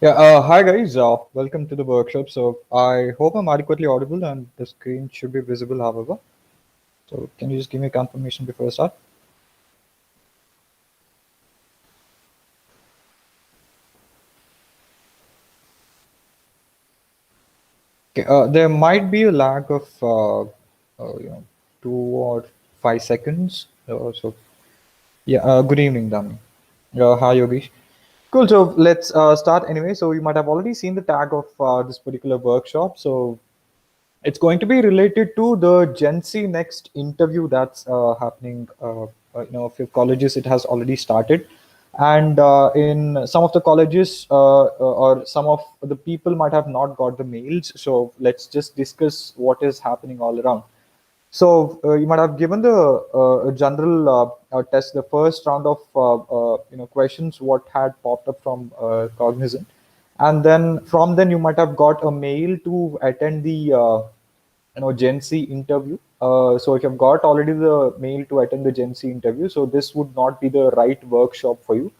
Yeah, hi guys. Welcome to the workshop. So I hope I'm adequately audible and the screen should be visible, however. So can you just give me a confirmation before I start? Okay, there might be a lag of you know 2 or 5 seconds. So yeah, good evening, Dami. Hi, Yogesh. Cool. So let's start anyway. So you might have already seen the tag of this particular workshop. So it's going to be related to the Gen C Next interview that's happening. A few colleges it has already started, and in some of the colleges or some of the people might have not got the mails. So let's just discuss what is happening all around. So you might have given the general test, the first round of questions what had popped up from Cognizant, and then from then you might have got a mail to attend the Gen C interview. So if you've got already the mail to attend the Gen C interview, so this would not be the right workshop for you.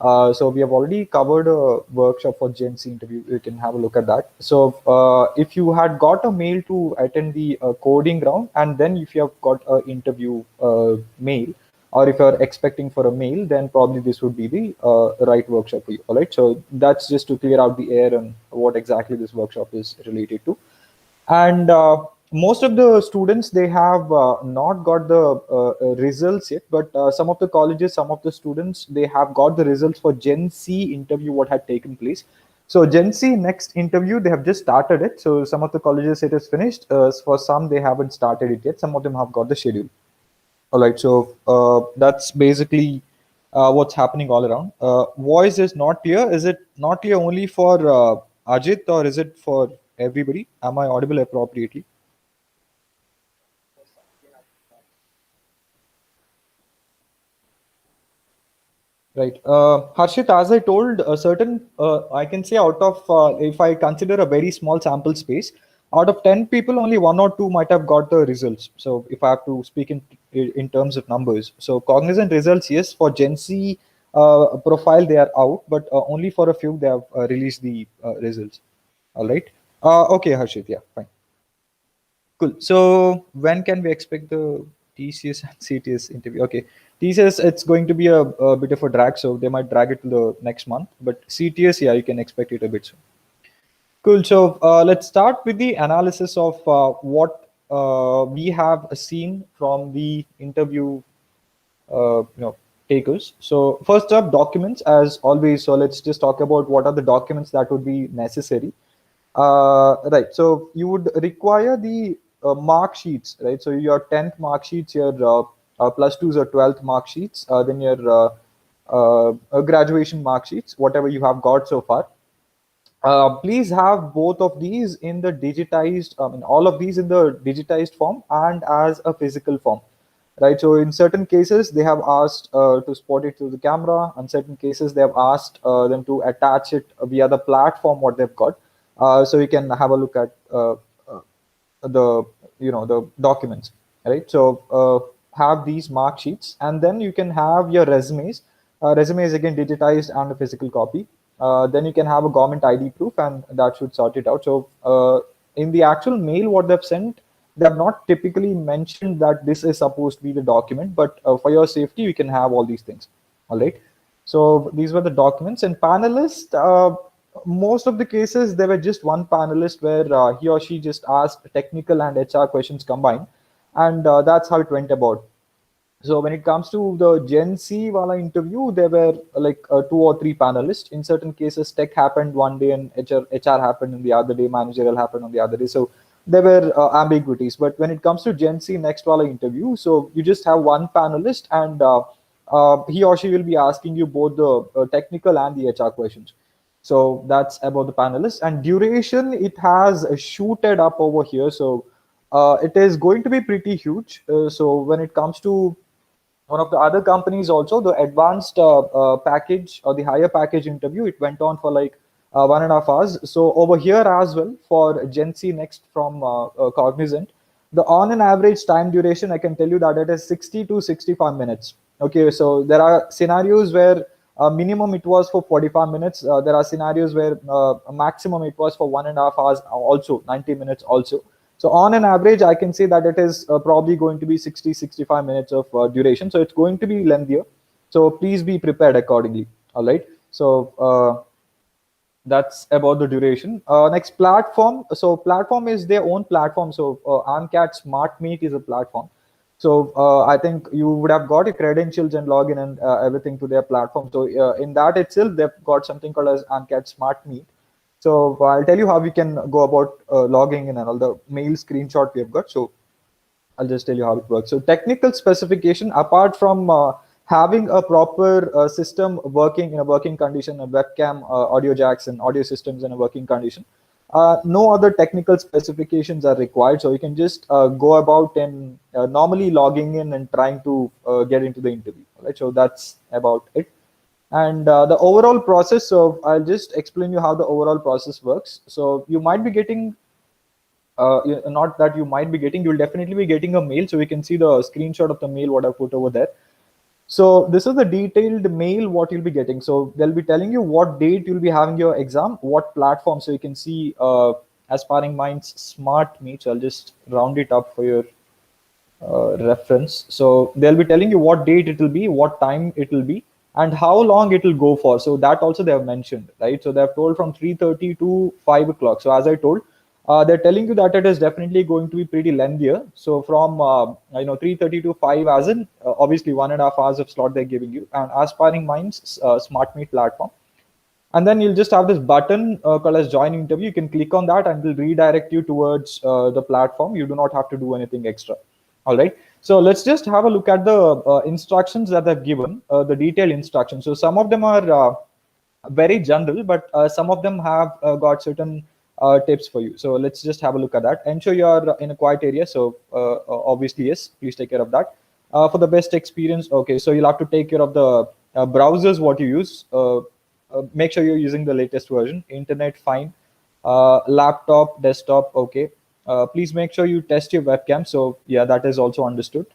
So we have already covered a workshop for Gen C interview. You can have a look at that. So if you had got a mail to attend the coding round, and then if you have got an interview mail, or if you're expecting for a mail, then probably this would be the right workshop for you. All right. So that's just to clear out the air and what exactly this workshop is related to. And most of the students, they have not got the results yet, but some of the colleges, some of the students, they have got the results for Gen C interview what had taken place. So Gen C Next Interview, they have just started it. So some of the colleges it is finished, for some they haven't started it yet, some of them have got the schedule. All right, so that's basically what's happening all around. Voice is not clear. Is it not clear only for Ajit, or is it for everybody? Am I audible appropriately? Right. Harshit, as I told, a certain, I can say out of, if I consider a very small sample space, out of 10 people, only one or two might have got the results. So if I have to speak in terms of numbers, so cognizant results, yes, for Gen C profile, they are out, but only for a few they have released the results. All right. Okay, Harshit, yeah, fine. Cool. So when can we expect the TCS and CTS interview? Okay, TCS, it's going to be a bit of a drag, so they might drag it to the next month. But CTS, yeah, you can expect it a bit soon. Cool. So let's start with the analysis of what we have seen from the interview, takers. So first up, documents as always. So let's just talk about what are the documents that would be necessary. Right. So you would require the mark sheets, right? So your 10th mark sheets, your plus twos or 12th mark sheets, then your graduation mark sheets, whatever you have got so far. Please have both of these in the digitized, I mean, all of these in the digitized form and as a physical form, right? So in certain cases, they have asked to spot it through the camera. In certain cases, they have asked them to attach it via the platform what they've got. So you can have a look at the the documents, right? So have these mark sheets, and then you can have your resumes. Resume is again digitized and a physical copy. Then you can have a government ID proof, and that should sort it out. So in the actual mail what they've sent, they have not typically mentioned that this is supposed to be the document, but for your safety you can have all these things. All right. So these were the documents. And panelists, most of the cases there were just one panelist where he or she just asked technical and HR questions combined, and that's how it went about. So when it comes to the Gen C wala interview, there were like two or three panelists. In certain cases, tech happened one day and HR happened on the other day, managerial happened on the other day. So there were ambiguities. But when it comes to Gen C next wala interview, so you just have one panelist, and he or she will be asking you both the technical and the HR questions. So that's about the panelists. And duration, it has shooted up over here. So it is going to be pretty huge. So when it comes to one of the other companies also, the advanced package or the higher package interview, it went on for like 1.5 hours. So over here as well for Gen C Next from Cognizant, the on an average time duration, I can tell you that it is 60 to 65 minutes. Okay, so there are scenarios where Minimum it was for 45 minutes. There are scenarios where maximum it was for 1.5 hours, also 90 minutes also. So on an average, I can say that it is probably going to be 60-65 minutes of duration. So it's going to be lengthier. So please be prepared accordingly. All right. So that's about the duration. Next, platform. So platform is their own platform. So AMCAT Smart Meet is a platform. So I think you would have got your credentials and login and everything to their platform. So in that itself, they've got something called as AMCAT Smart Meet. So I'll tell you how we can go about logging in and all the mail screenshot we have got. So I'll just tell you how it works. So technical specification, apart from having a proper system working in a working condition, a webcam, audio jacks and audio systems in a working condition, no other technical specifications are required. So you can just go about and normally logging in and trying to get into the interview. Right. So that's about it. And the overall process, so I'll just explain you how the overall process works. So you might be getting not that you might be getting, you'll definitely be getting a mail. So we can see the screenshot of the mail what I put over there. So this is the detailed mail what you'll be getting. So they'll be telling you what date you'll be having your exam, what platform. So you can see Aspiring Minds Smart Meet. So I'll just round it up for your reference. So they'll be telling you what date it will be, what time it will be, and how long it will go for. So that also they have mentioned, right? So they have told from 3:30 to 5 o'clock. So as I told, they're telling you that it is definitely going to be pretty lengthier. So from 3:30 to 5, as in obviously 1.5 hours of slot they're giving you, and Aspiring Minds Smart Meet platform. And then you'll just have this button called as join interview. You can click on that and it will redirect you towards the platform. You do not have to do anything extra. All right. So let's just have a look at the instructions that they've given, the detailed instructions. So some of them are very general, but some of them have got certain tips for you. So let's just have a look at that. Ensure you're in a quiet area. So obviously, yes, please take care of that. For the best experience, okay, so you'll have to take care of the browsers, what you use. Make sure you're using the latest version. Internet, fine. Laptop, desktop, okay. Please make sure you test your webcam. So yeah, that is also understood.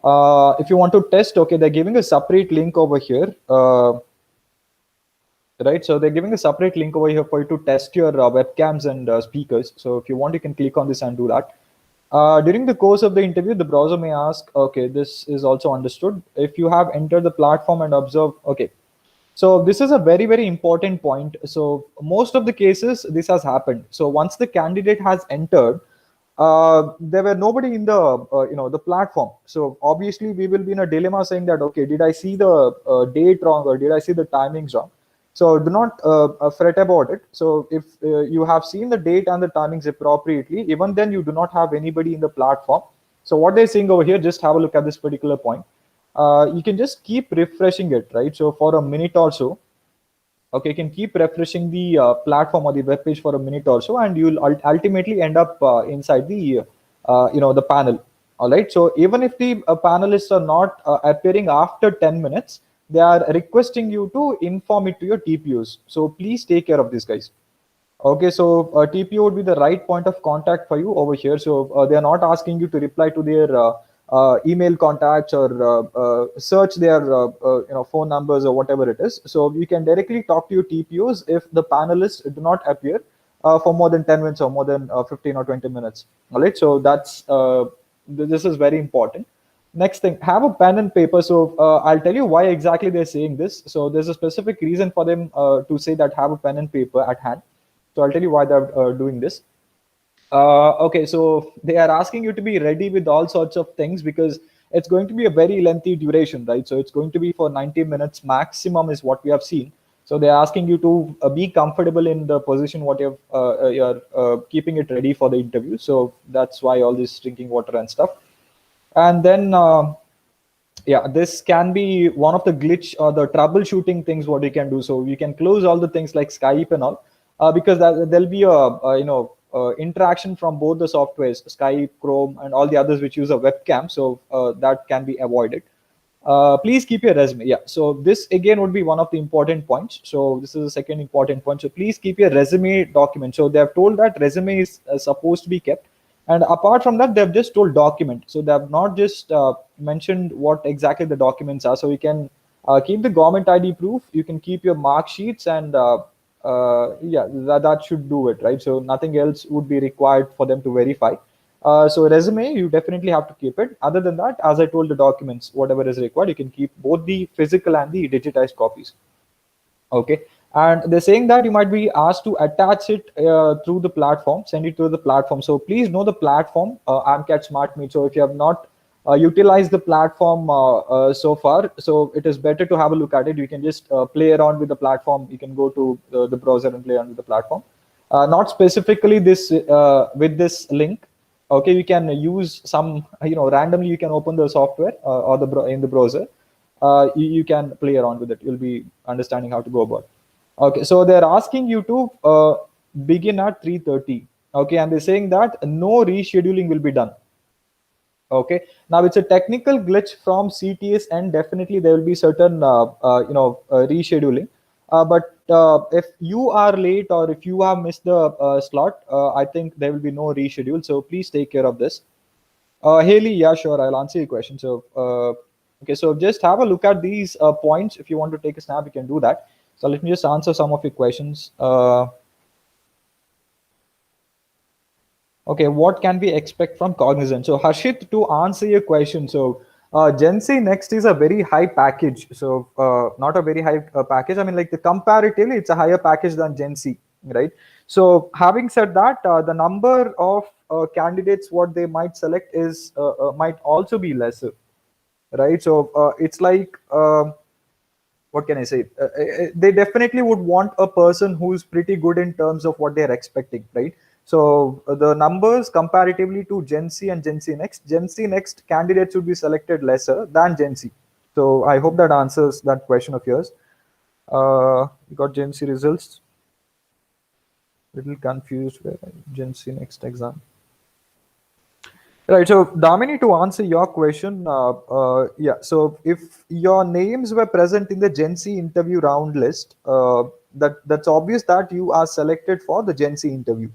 If you want to test, okay, they're giving a separate link over here. Right, so they're giving a separate link over here for you to test your webcams and speakers. So if you want, you can click on this and do that. During the course of the interview, the browser may ask, okay, this is also understood. If you have entered the platform and observe, okay. So this is a very, very important point. So most of the cases, this has happened. So once the candidate has entered, there were nobody in the platform. So obviously we will be in a dilemma saying that, okay, did I see the date wrong or did I see the timings wrong? So do not fret about it. So if you have seen the date and the timings appropriately, even then you do not have anybody in the platform. So what they're saying over here, just have a look at this particular point. You can just keep refreshing it, right? So for a minute or so, okay, you can keep refreshing the platform or the web page for a minute or so, and you'll ultimately end up inside the the panel. All right. So even if the panelists are not appearing after 10 minutes, they are requesting you to inform it to your TPOs. So please take care of this, guys. Okay, so TPO would be the right point of contact for you over here. So they are not asking you to reply to their email contacts or search their phone numbers or whatever it is. So you can directly talk to your TPOs if the panelists do not appear for more than 10 minutes or more than 15 or 20 minutes. All right, so that's this is very important. Next thing, have a pen and paper. So I'll tell you why exactly they're saying this. So there's a specific reason for them to say that have a pen and paper at hand. So I'll tell you why they're doing this. Okay, so they are asking you to be ready with all sorts of things because it's going to be a very lengthy duration, right? So it's going to be for 90 minutes maximum is what we have seen. So they're asking you to be comfortable in the position what you're keeping it ready for the interview. So that's why all this drinking water and stuff. And then yeah, this can be one of the glitch or the troubleshooting things what you can do. So you can close all the things like Skype and all because there'll be a interaction from both the softwares, Skype, Chrome, and all the others which use a webcam. So that can be avoided. Please keep your resume. Yeah, so this again would be one of the important points. So this is the second important point. So please keep your resume document. So they have told that resume is supposed to be kept. And apart from that, they've just told document. So they have not just mentioned what exactly the documents are. So you can Keep the government ID proof. You can keep your mark sheets, and yeah, that should do it, right? So nothing else would be required for them to verify. So resume, you definitely have to keep it. Other than that, as I told, the documents, whatever is required, you can keep both the physical and the digitized copies. Okay, and they're saying that you might be asked to attach it through the platform, send it to the platform. So please know the platform, AMCAT Smart Meet. So if you have not utilized the platform so far, so it is better to have a look at it. You can just play around with the platform. You can go to the browser and play around with the platform. Not specifically this with this link. Okay, you can use some, randomly you can open the software or in the browser. You can play around with it. You'll be understanding how to go about. Okay, so they're asking you to begin at 3:30. Okay, and they're saying that no rescheduling will be done. Okay, now it's a technical glitch from CTS, and definitely there will be certain rescheduling. But if you are late or if you have missed the slot, I think there will be no reschedule. So please take care of this. Haley, yeah, sure, I'll answer your question. So, okay, so just have a look at these points. If you want to take a snap, you can do that. So let me just answer some of your questions. Okay, what can we expect from Cognizant? So, Harshit, to answer your question, so GenC Next is a very high package. So, not a very high package. I mean, like the comparatively, it's a higher package than GenC, right? So, having said that, the number of candidates what they might select is might also be lesser, right? So, it's like. What can I say? They definitely would want a person who's pretty good in terms of what they're expecting, right? So the numbers comparatively to Gen C and Gen C Next candidates would be selected lesser than Gen C. So I hope that answers that question of yours. You got Gen C results. Little confused where Gen C Next exam. Right. So, Damini, to answer your question, yeah. So, if your names were present in the Gen C interview round list, that's obvious that you are selected for the Gen C interview.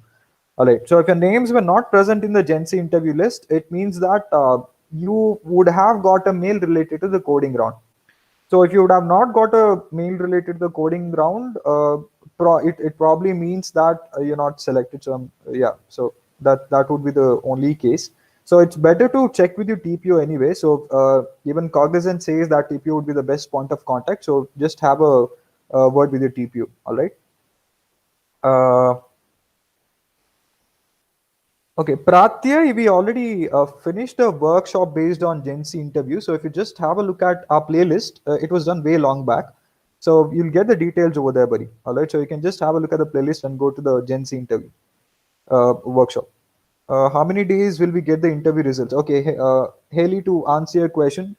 All right. So, if your names were not present in the Gen C interview list, it means that you would have got a mail related to the coding round. So if you would have not got a mail related to the coding round, it probably means that you're not selected. So yeah, so that would be the only case. So it's better to check with your TPO anyway. So even Cognizant says that TPO would be the best point of contact. So just have a word with your TPO. All right. Uh, Okay, Pratya, we already finished a workshop based on Gen Z interview. So if you just have a look at our playlist, it was done way long back. So you'll get the details over there, buddy. All right, so you can just have a look at the playlist and go to the Gen Z interview workshop. How many days will we get the interview results? Okay, Haley, to answer your question,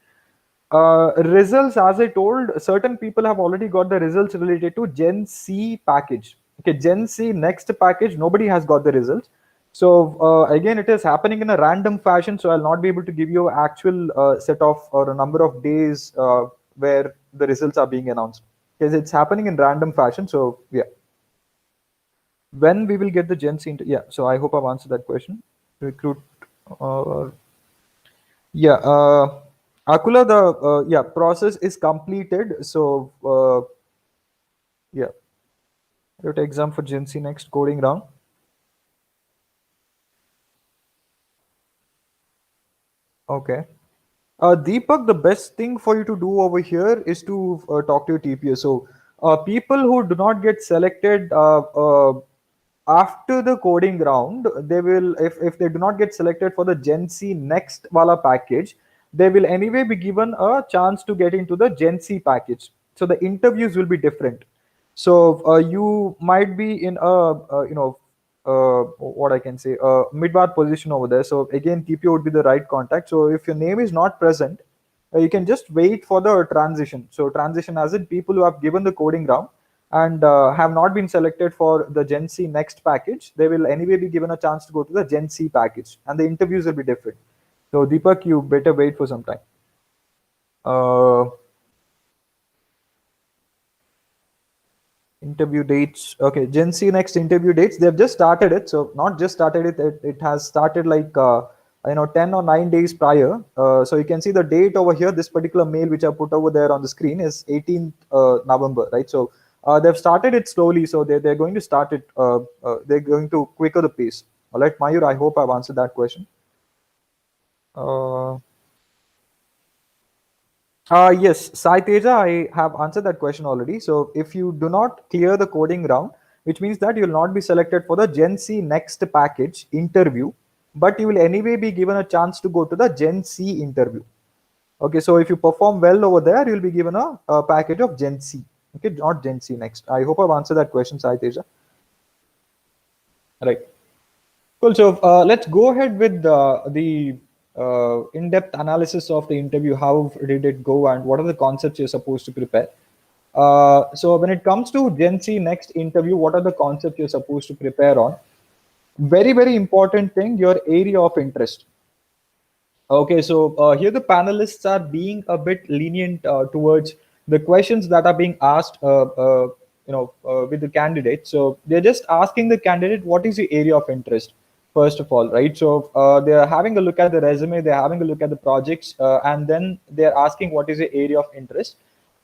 results, as I told, certain people have already got the results related to Gen C package. Okay, Gen C next package, nobody has got the results. So again, it is happening in a random fashion. So I'll not be able to give you actual set of or a number of days where the results are being announced because it's happening in random fashion. So yeah, when we will get the Gen C, yeah. So I hope I've answered that question. Recruit. Uh, Yeah, Akula, the yeah process is completed. So yeah, you take exam for Gen Z next coding round. Okay. Deepak, the best thing for you to do over here is to talk to your TPA. So, people who do not get selected after the coding round, they will, if they do not get selected for the Gen C next Wala package, they will anyway be given a chance to get into the Gen C package. So the interviews will be different. So you might be in a what I can say, mid-bar position over there. So again, TPO would be the right contact. So if your name is not present, you can just wait for the transition. So transition as in people who have given the coding round and have not been selected for the Gen C next package, they will anyway be given a chance to go to the Gen C package, and the interviews will be different. So Deepak, you better wait for some time. Uh, Interview dates. Okay, Gen C next interview dates. They've just started it. So not just started it. It has started like 10 or 9 days prior. So you can see the date over here. This particular mail which I put over there on the screen is 18th November, right? So they've started it slowly, so they're going to start it. They're going to quicker the pace. All right, Mayur, I hope I've answered that question. Uh, yes, Sai Teja, I have answered that question already. So if you do not clear the coding round, which means that you will not be selected for the Gen C Next package interview, but you will anyway be given a chance to go to the Gen C interview. Okay, so if you perform well over there, you'll be given a package of Gen C. Okay, not Gen C Next. I hope I've answered that question, Sai Teja. Right. Cool. So let's go ahead with the in-depth analysis of the interview. How did it go, and what are the concepts you're supposed to prepare? So when it comes to Gen C Next interview, what are the concepts you're supposed to prepare on? Very, very important thing, your area of interest. Okay, so here the panelists are being a bit lenient towards the questions that are being asked, with the candidate. So they're just asking the candidate, what is your area of interest, first of all, right? So they're having a look at the resume, they're having a look at the projects, and then they're asking what is your area of interest,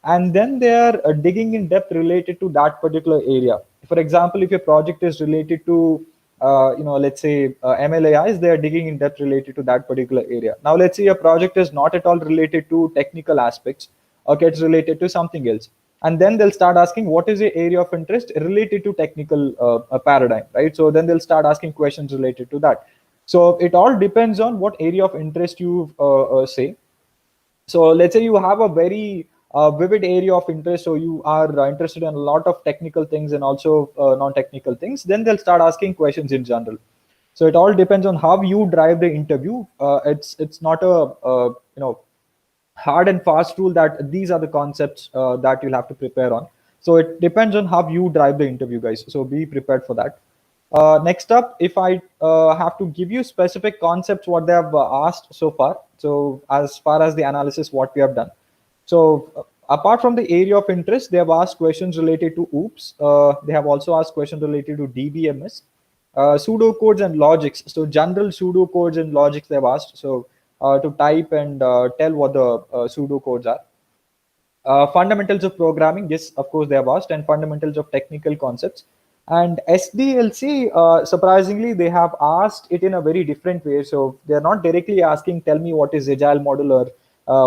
and then they are digging in depth related to that particular area. For example, if your project is related to let's say MLAIs, they are digging in depth related to that particular area. Now let's say your project is not at all related to technical aspects. Okay, it's related to something else, and then they'll start asking what is your area of interest related to technical paradigm, right? So then they'll start asking questions related to that. So it all depends on what area of interest you say. So let's say you have a very vivid area of interest, so you are interested in a lot of technical things and also non-technical things, then they'll start asking questions in general. So it all depends on how you drive the interview. It's not a hard and fast rule that these are the concepts that you'll have to prepare on. So it depends on how you drive the interview, guys. So be prepared for that. Next up, if I have to give you specific concepts, what they have asked so far. So as far as the analysis, what we have done. So apart from the area of interest, they have asked questions related to OOPS. They have also asked questions related to DBMS, pseudocodes and logics. So general pseudocodes and logics they have asked. So to type and tell what the pseudocodes are. Fundamentals of programming, yes, of course they have asked, and fundamentals of technical concepts. And SDLC, surprisingly, they have asked it in a very different way. So they're not directly asking, tell me what is agile model or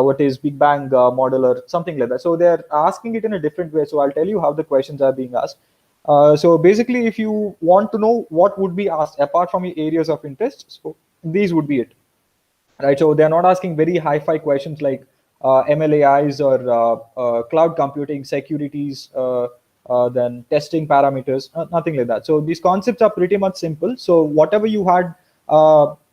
what is Big Bang model or something like that. So they're asking it in a different way. So I'll tell you how the questions are being asked. So basically, if you want to know what would be asked apart from your areas of interest, so these would be it, right? So they're not asking very hi-fi questions like MLAIs or cloud computing, securities, then testing parameters, nothing like that. So these concepts are pretty much simple. So whatever you had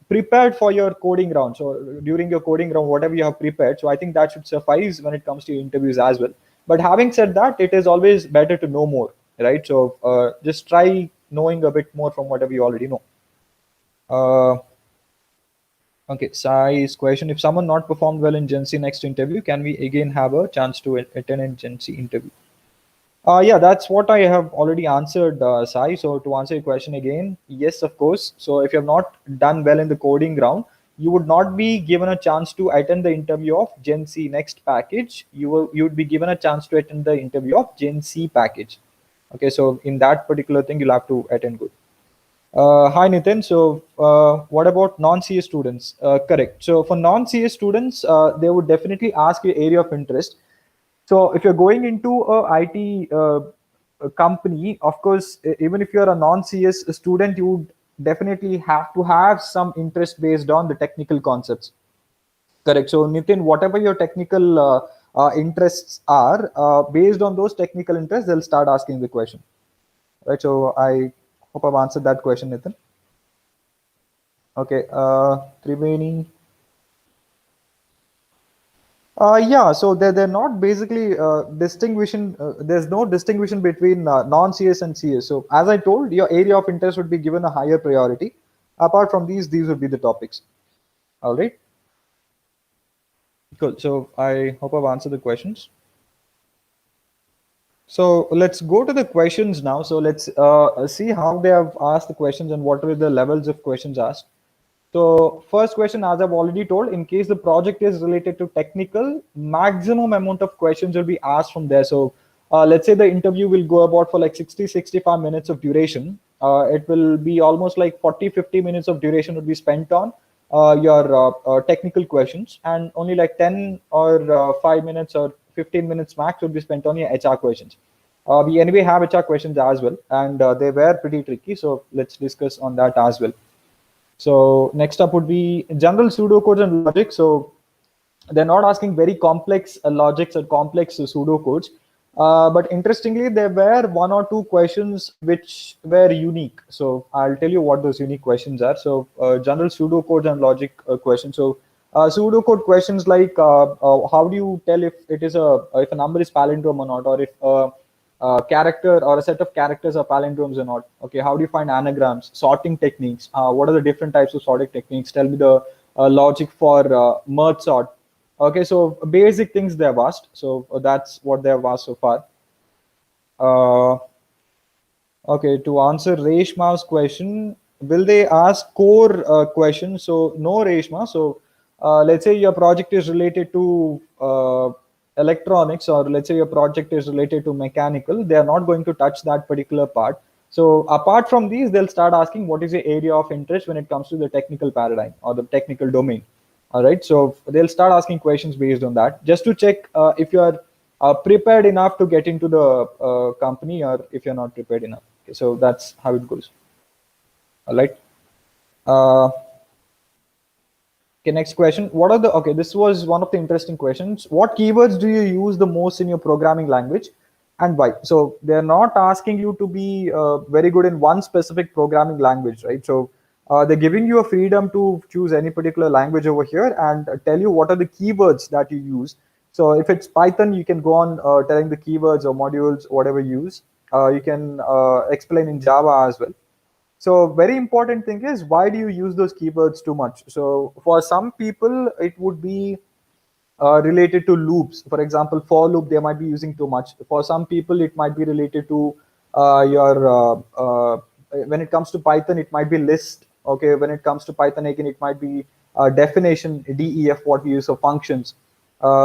prepared for your coding round, so during your coding round, whatever you have prepared, so I think that should suffice when it comes to your interviews as well. But having said that, it is always better to know more, right? So just try knowing a bit more from whatever you already know. Okay, Sai's question: if someone not performed well in Gen C Next interview, can we again have a chance to attend a Gen C interview? Yeah, that's what I have already answered, Sai. So to answer your question again, yes, of course. So if you have not done well in the coding round, you would not be given a chance to attend the interview of Gen C Next package. You would be given a chance to attend the interview of Gen C package. Okay, so in that particular thing, you'll have to attend good. Hi Nitin. So, what about non-CA students? Correct. So, for non-CA students, they would definitely ask your area of interest. So, if you're going into a IT a company, of course, even if you're a non-CS student, you would definitely have to have some interest based on the technical concepts. Correct. So, Nitin, whatever your technical interests are, based on those technical interests, they'll start asking the question. Right. So, I hope I've answered that question, Nitin. Okay, Triveni. Yeah, so they're not basically distinguishing. There's no distinguishing between non-CS and CS. So as I told, your area of interest would be given a higher priority. Apart from these would be the topics. All right, cool. So I hope I've answered the questions. So let's go to the questions now. So let's see how they have asked the questions and what are the levels of questions asked. So first question, as I've already told, in case the project is related to technical, maximum amount of questions will be asked from there. So let's say the interview will go about for like 60-65 minutes of duration. It will be almost like 40-50 minutes of duration would be spent on your technical questions, and only like 10 or 5 minutes or 15 minutes max would be spent on your HR questions. We anyway have HR questions as well, and they were pretty tricky. So let's discuss on that as well. So next up would be general pseudocodes and logic. So they're not asking very complex logics or complex pseudocodes. But interestingly, there were one or two questions which were unique. So I'll tell you what those unique questions are. So general pseudocodes and logic questions. So pseudocode questions like how do you tell if a number is palindrome or not, or if character or a set of characters are palindromes or not. Okay, how do you find anagrams, sorting techniques? What are the different types of sorting techniques? Tell me the logic for merge sort. Okay, so basic things they have asked. So that's what they have asked so far. Okay, to answer Reshma's question, will they ask core questions? So no, Reshma. So let's say your project is related to electronics, or let's say your project is related to mechanical. They are not going to touch that particular part. So apart from these, they'll start asking what is the area of interest when it comes to the technical paradigm or the technical domain. All right, so they'll start asking questions based on that, just to check if you are prepared enough to get into the company, or if you're not prepared enough. Okay, so that's how it goes. All right. Uh, okay, next question. What are the, okay, this was one of the interesting questions. What keywords do you use the most in your programming language, and why? So they're not asking you to be very good in one specific programming language, right? So they're giving you a freedom to choose any particular language over here, and tell you what are the keywords that you use. So if it's Python, you can go on telling the keywords or modules, whatever you use. You can explain in Java as well. So very important thing is, why do you use those keywords too much? So for some people, it would be related to loops. For example, for loop, they might be using too much. For some people, it might be related to when it comes to Python, it might be list. Okay, when it comes to Python, again, it might be definition, DEF, what we use for functions.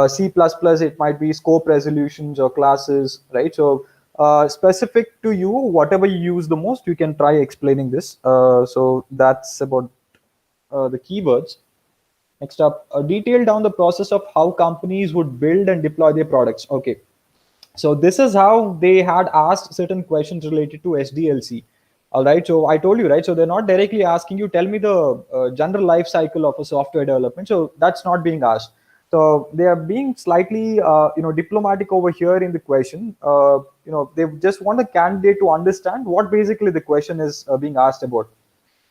C++, it might be scope resolutions or classes, right? So specific to you, whatever you use the most, you can try explaining this. So that's about the keywords. Next up, detail down the process of how companies would build and deploy their products. Okay, so this is how they had asked certain questions related to SDLC. All right, so I told you, right? So they're not directly asking you, tell me the general life cycle of a software development. So that's not being asked. So they are being slightly, diplomatic over here in the question. They just want the candidate to understand what basically the question is being asked about.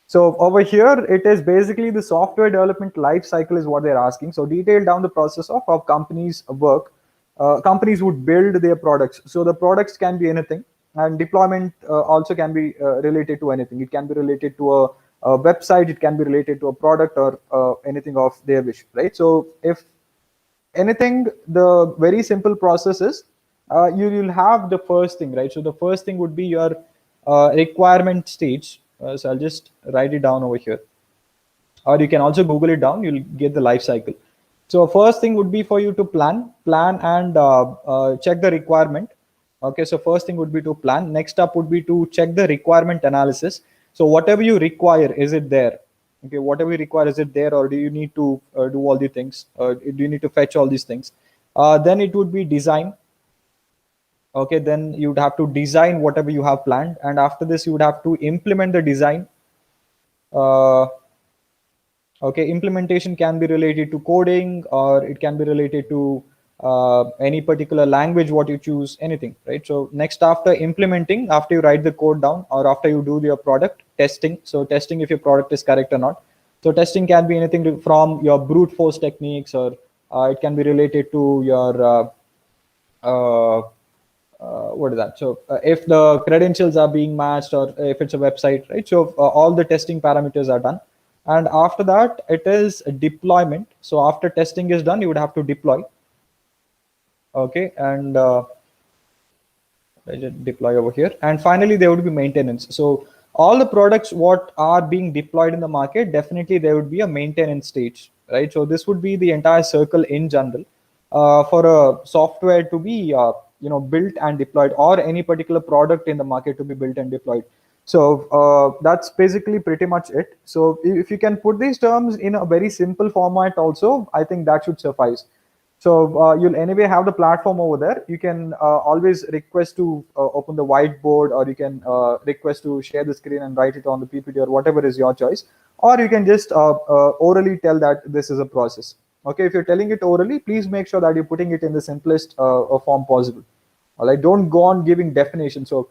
So over here, it is basically the software development life cycle is what they're asking. So detail down the process of how companies work. Companies would build their products. So the products can be anything, and deployment also can be related to anything. It can be related to a website. It can be related to a product, or anything of their wish, right? So if anything, the very simple process is you will have the first thing, right? So the first thing would be your requirement stage. So I'll just write it down over here, or you can also Google it down. You'll get the life cycle. So first thing would be for you to plan and check the requirement. Okay, so first thing would be to plan. Next up would be to check the requirement analysis. So whatever you require, is it there? Okay, whatever you require, is it there, or do you need to do all the things? Do you need to fetch all these things? Then it would be design. Okay, then you would have to design whatever you have planned, and after this you would have to implement the design. uh, okay, implementation can be related to coding, or it can be related to any particular language what you choose, anything, right? So next, after implementing, after you write the code down, or after you do your product testing, so testing if your product is correct or not. So testing can be anything from your brute force techniques, or it can be related to your uh, what is that? So if the credentials are being matched, or if it's a website, right? So all the testing parameters are done, and after that it is a deployment. So after testing is done, you would have to deploy. Okay, and I just deploy over here, and finally there would be maintenance. So all the products what are being deployed in the market, definitely there would be a maintenance stage, right? So this would be the entire circle in general, for a software to be built and deployed, or any particular product in the market to be built and deployed. So that's basically pretty much it. So if you can put these terms in a very simple format also, I think that should suffice. So you'll anyway have the platform over there. You can always request to open the whiteboard, or you can request to share the screen and write it on the PPT, or whatever is your choice. Or you can just orally tell that this is a process. Okay, if you're telling it orally, please make sure that you're putting it in the simplest form possible. All right, don't go on giving definition. So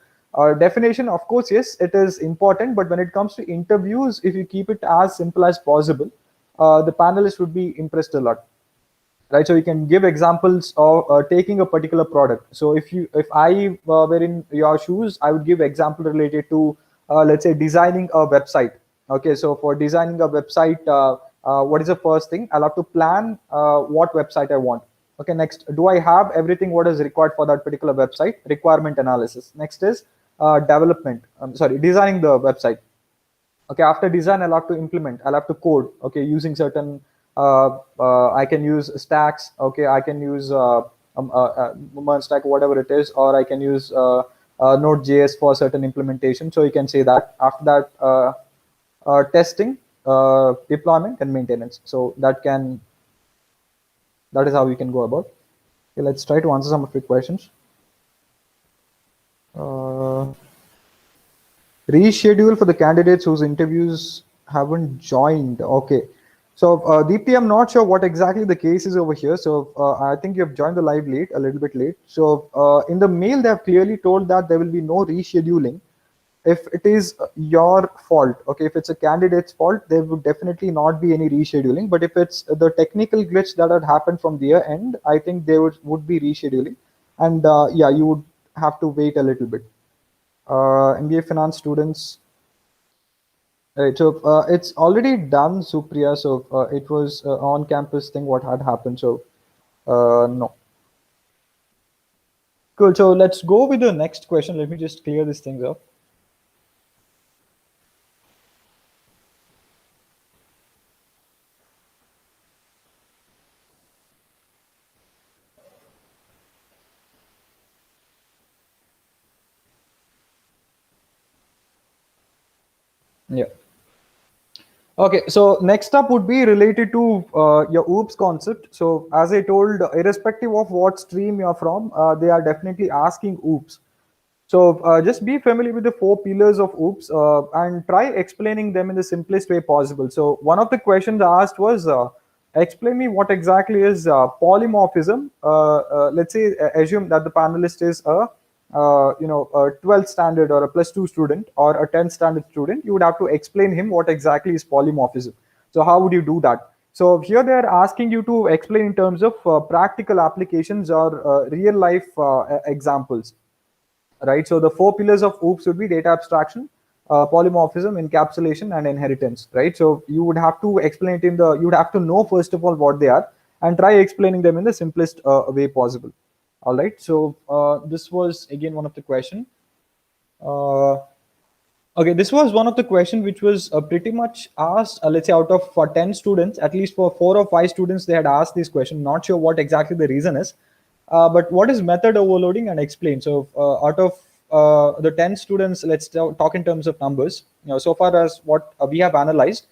definition, of course, yes, it is important, but when it comes to interviews, if you keep it as simple as possible, the panelists would be impressed a lot, right? So you can give examples of taking a particular product. So if I were in your shoes, I would give example related to let's say designing a website. Okay, so for designing a website, what is the first thing? I'll have to plan what website I want. Okay, next, do I have everything what is required for that particular website? Requirement analysis. Next is development, sorry, designing the website. Okay, after design, I'll have to implement, I'll have to code, okay, using certain I can use stacks, okay, I can use stack, whatever it is, or I can use node.js for certain implementation. So you can say that. After that, testing, deployment, and maintenance. So that is how we can go about. Okay, let's try to answer some of your questions. Reschedule for the candidates whose interviews haven't joined. Okay. So Deepthi, I'm not sure what exactly the case is over here. So I think you have joined the live late, a little bit late. So in the mail, they have clearly told that there will be no rescheduling if it is your fault. Okay, if it's a candidate's fault, there would definitely not be any rescheduling. But if it's the technical glitch that had happened from their end, I think there would be rescheduling. And yeah, you would have to wait a little bit. MBA finance students. Right, so it's already done, Supriya. So it was on-campus thing what had happened. So no. Cool. So let's go with the next question. Let me just clear these things up. Yeah. Okay, so next up would be related to your OOPS concept. So as I told, irrespective of what stream you're from, they are definitely asking OOPS. So just be familiar with the 4 pillars of OOPS and try explaining them in the simplest way possible. So one of the questions asked was, explain me what exactly is polymorphism. Let's say assume that the panelist is a a 12th standard or a +2 student or a 10th standard student. You would have to explain him what exactly is polymorphism. So how would you do that? So here they are asking you to explain in terms of practical applications or real life examples, right? So the 4 pillars of OOPS would be data abstraction, polymorphism, encapsulation, and inheritance, right? So you would have to explain it you would have to know first of all what they are and try explaining them in the simplest way possible. All right. So this was again one of the question. Okay, this was one of the question which was pretty much asked. Let's say out of 10 students, at least for 4 or 5 students, they had asked this question. Not sure what exactly the reason is, but what is method overloading and explain. So out of the 10 students, let's talk in terms of numbers. So far as what we have analyzed,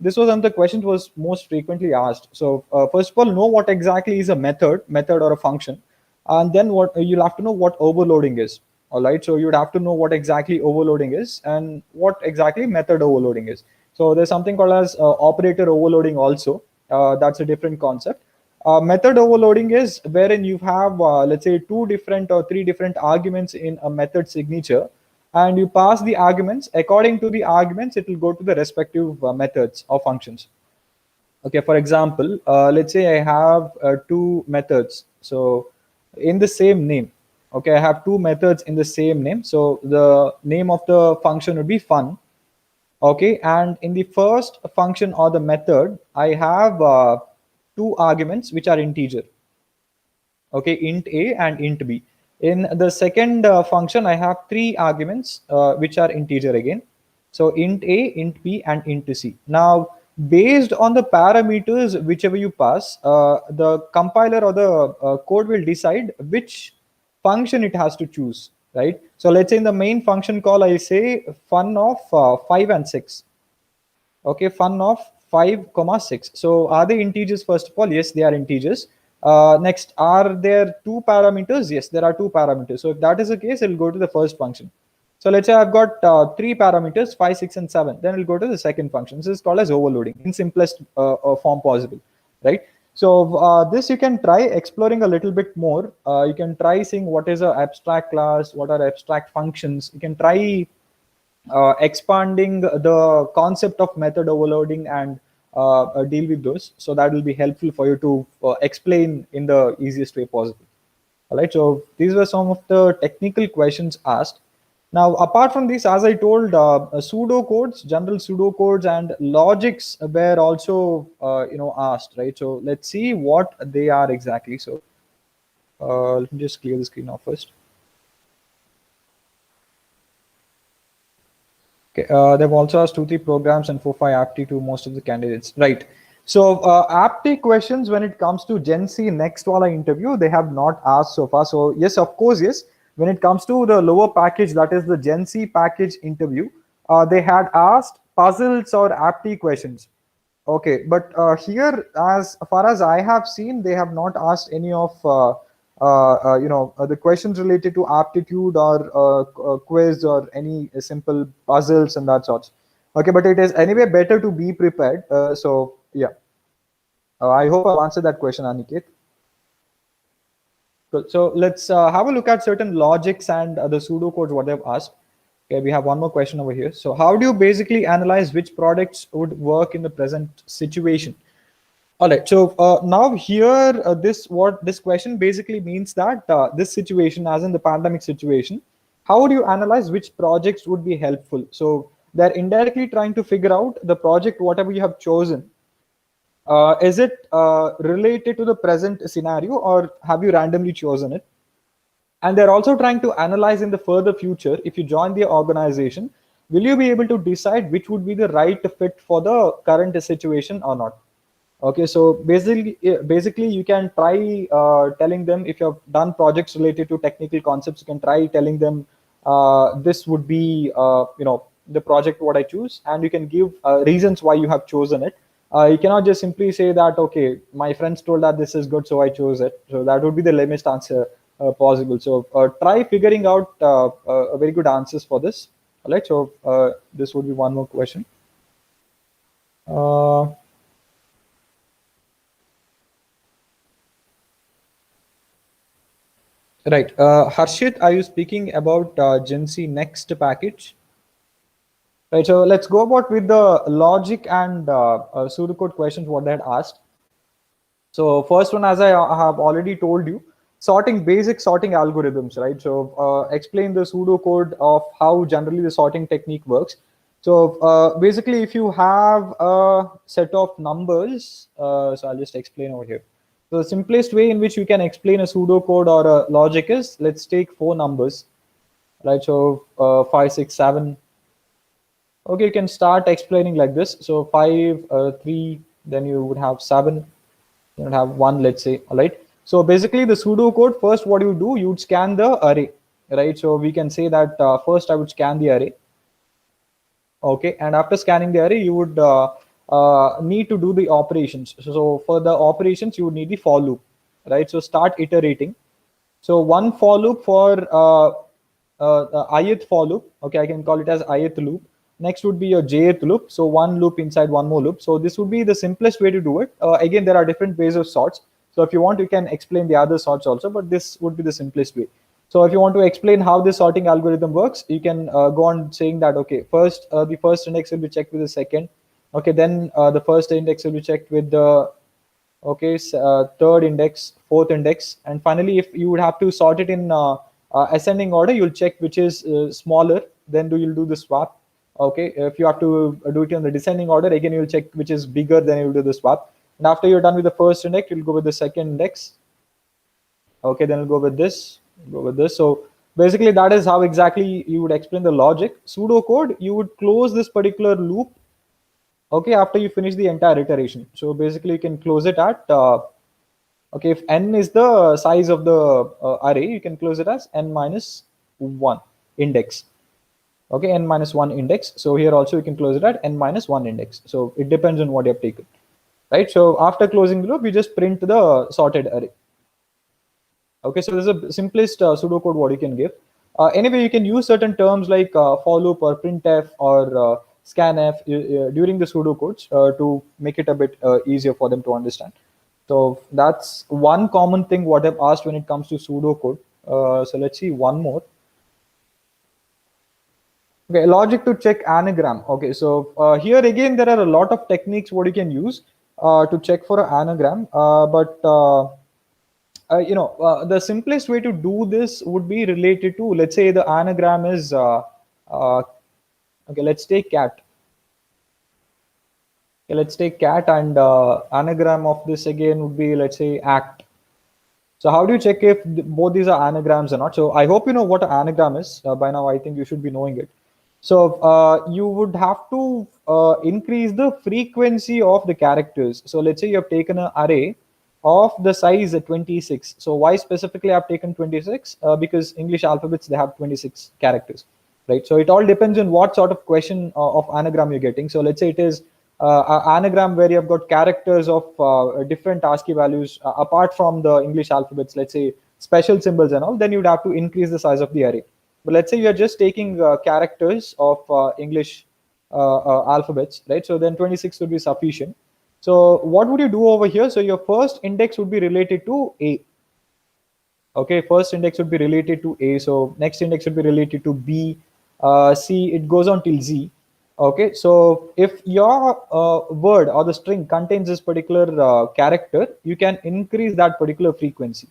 this was one of the questions was most frequently asked. So first of all, know what exactly is a method or a function, and then what you'll have to know what overloading is. All right, so you'd have to know what exactly overloading is and what exactly method overloading is. So there's something called as operator overloading also. That's a different concept. Method overloading is wherein you have let's say 2 different or 3 different arguments in a method signature, and you pass the arguments. According to the arguments, it will go to the respective methods or functions. Okay, for example, let's say I have 2 methods. So in the same name, okay, I have 2 methods in the same name. So the name of the function would be fun. Okay, and in the first function or the method, I have 2 arguments which are integer. Okay, int a and int b. In the second function, I have 3 arguments which are integer again. So int A, int B, and int C. Now, based on the parameters whichever you pass, the compiler or the code will decide which function it has to choose, right? So let's say in the main function call, I say fun of 5 and 6. Okay, fun of 5 comma 6. So are they integers? First of all, yes, they are integers. Next, are there two parameters? Yes, there are two parameters. So if that is the case, it'll go to the first function. So let's say I've got three parameters, 5, 6, and 7. Then it'll go to the second function. This is called as overloading in simplest form possible, right? So this you can try exploring a little bit more. You can try seeing what is an abstract class, what are abstract functions. You can try expanding the concept of method overloading and deal with those. So that will be helpful for you to explain in the easiest way possible. All right. So these were some of the technical questions asked. Now, apart from this, as I told, pseudo codes, general pseudo codes, and logics were also asked, right? So let's see what they are exactly. So let me just clear the screen off first. Okay, they've also asked 2-3 programs and 4-5 apti to most of the candidates, right? So apti questions when it comes to GenC Next Wala interview, they have not asked so far. So yes, of course, yes. When it comes to the lower package, that is the GenC package interview, they had asked puzzles or apti questions. Okay, but here, as far as I have seen, they have not asked any of the questions related to aptitude or quiz or any simple puzzles and that sorts. Okay, but it is anyway better to be prepared. So yeah, I hope I've answered that question, Aniket. Good. So let's have a look at certain logics and the pseudocodes what they've asked. Okay, we have one more question over here. So how do you basically analyze which products would work in the present situation? All right. So now here, this question basically means that this situation, as in the pandemic situation, how would you analyze which projects would be helpful? So they're indirectly trying to figure out the project, whatever you have chosen. Is it related to the present scenario, or have you randomly chosen it? And they're also trying to analyze in the further future, if you join the organization, will you be able to decide which would be the right fit for the current situation or not? Okay, so basically you can try telling them, if you have done projects related to technical concepts, you can try telling them this would be the project what I choose, and you can give reasons why you have chosen it. You cannot just simply say that, okay, my friends told that this is good, so I chose it. So that would be the lamest answer possible. So try figuring out a very good answers for this. All right, so this would be one more question. Right. Harshit, are you speaking about GenC Next package? Right. So let's go about with the logic and pseudocode questions what they had asked. So first one, as I have already told you, basic sorting algorithms, right? So explain the pseudocode of how generally the sorting technique works. So basically, if you have a set of numbers, so I'll just explain over here. So the simplest way in which you can explain a pseudocode or a logic is, let's take 4 numbers, right? So 5, 6, 7. Okay, you can start explaining like this. So 5, 3, then you would have 7, you would have 1, let's say. All right. So basically the pseudocode, first what you do, you'd scan the array, right? So we can say that first I would scan the array. Okay, and after scanning the array, you would need to do the operations. So for the operations, you would need the for loop, right? So start iterating. So one for loop for ith for loop. Okay, I can call it as ith loop. Next would be your jth loop. So one loop inside one more loop. So this would be the simplest way to do it. Again, there are different ways of sorts. So if you want, you can explain the other sorts also, but this would be the simplest way. So if you want to explain how this sorting algorithm works, you can go on saying that, okay, first the first index will be checked with the second. Okay, then the first index will be checked with the third index, fourth index, and finally, if you would have to sort it in ascending order, you'll check which is smaller. Then you'll do the swap. Okay, if you have to do it in the descending order, again you'll check which is bigger. Then you'll do the swap. And after you're done with the first index, you'll go with the second index. Okay, then we'll go with this. Go with this. So Basically, that is how exactly you would explain the logic. Pseudocode, you would close this particular loop, okay, after you finish the entire iteration. So basically, you can close it at okay, if n is the size of the array, you can close it as n minus 1 index. Okay, n minus 1 index. So here also you can close it at n minus 1 index. So it depends on what you have taken, right? So after closing the loop, you just print the sorted array. Okay, so this is the simplest pseudocode what you can give. Anyway, you can use certain terms like for loop or printf or scanf during the pseudocodes to make it a bit easier for them to understand. So that's one common thing what I've asked when it comes to pseudocode. So let's see one more. Okay, logic to check anagram. Okay, so here again there are a lot of techniques what you can use to check for an anagram, but the simplest way to do this would be related to, let's say the anagram is uh, okay, let's take cat. Okay, let's take cat, and anagram of this again would be, let's say, act. So how do you check if both these are anagrams or not? So I hope you know what an anagram is by now. I think you should be knowing it. So you would have to increase the frequency of the characters. So let's say you have taken an array of the size 26. So why specifically I've taken 26? Because English alphabets, they have 26 characters, right? So it all depends on what sort of question of anagram you're getting. So let's say it is an anagram where you have got characters of different ASCII values apart from the English alphabets, let's say special symbols and all, then you'd have to increase the size of the array. But let's say you're just taking characters of English alphabets, right? So then 26 would be sufficient. So what would you do over here? So your first index would be related to A. Okay, first index would be related to A. So next index would be related to B, C. It goes on till Z. Okay, so if your word or the string contains this particular character, you can increase that particular frequency.